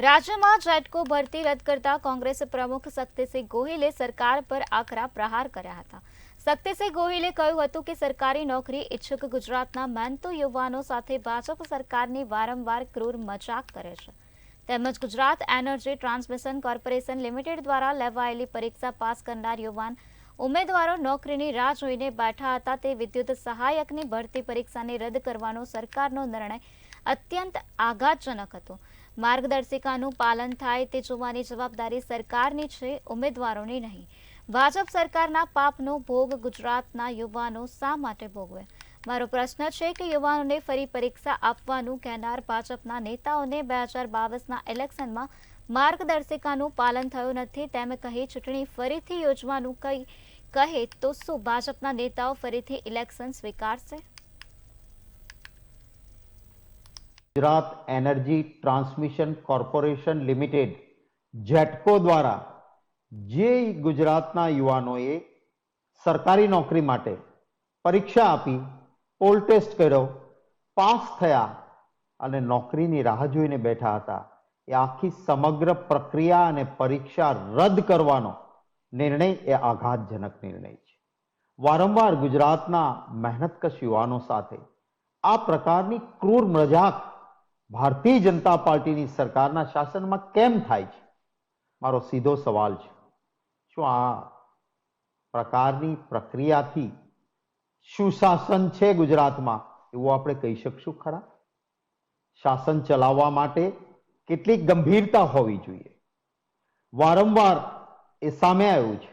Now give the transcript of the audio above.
રાજ્યમાં જેટકો ભરતી રદ કરતા કોંગ્રેસ પ્રમુખ શક્તિસિંહ ગોહિલે સરકાર પર આકરા પ્રહાર કર્યા હતા। શક્તિસિંહ ગોહિલે કહ્યું હતું કે સરકારી નોકરી ઈચ્છુક ગુજરાતના મહેનતુ યુવાનો સાથે ભાજપ સરકારની વારંવાર ક્રૂર મજાક કરે છે। તેમજ Gujarat energy transmission corporation limited દ્વારા લેવાયેલી પરીક્ષા પાસ કરનાર યુવાન ઉમેદવારો નોકરીની રાહ જોઈને બેઠા હતા। તે વિદ્યુત સહાયકની ભરતી પરીક્ષાને રદ કરવાનો સરકારનો નિર્ણય અત્યંત આઘાતજનક હતો। માર્ગદર્શિકાનું પાલન થાય તે જોવાની જવાબદારી સરકારની છે, ઉમેદવારોની નહીં। ભાજપ સરકારના પાપનો ભોગ ગુજરાતના યુવાનો શા માટે ભોગવે? મારો પ્રશ્ન છે કે યુવાનોને ફરી પરીક્ષા આપવાનું કહેનાર ભાજપના નેતાઓને 2022ના ઇલેક્શનમાં માર્ગદર્શિકાનું પાલન થયું નથી તેમ કહી ચૂંટણી ફરીથી યોજવાનું કહે તો શું ભાજપના નેતાઓ ફરીથી ઇલેક્શન સ્વીકારશે? Gujarat energy transmission corporation limited GETCO દ્વારા જે ગુજરાતના યુવાનોએ સરકારી નોકરી માટે પરીક્ષા આપી, પોલ ટેસ્ટ કર્યો, પાસ થયા અને નોકરીની રાહ જોઈને બેઠા હતા, એ આખી સમગ્ર પ્રક્રિયા અને પરીક્ષા રદ કરવાનો નિર્ણય એ આઘાતજનક નિર્ણય છે। વારંવાર ગુજરાતના મહેનતકશ યુવાનો સાથે આ પ્રકારની ક્રૂર મજાક ભારતીય જનતા પાર્ટીની સરકારના શાસનમાં કેમ થાય છે? મારો સીધો સવાલ છે। શું આ પ્રકારની પ્રક્રિયાથી સુશાસન છે ગુજરાતમાં એવું આપણે કહી શકશું ખરા? શાસન ચલાવવા માટે કેટલી ગંભીરતા હોવી જોઈએ? વારંવાર એ સામે આવ્યું છે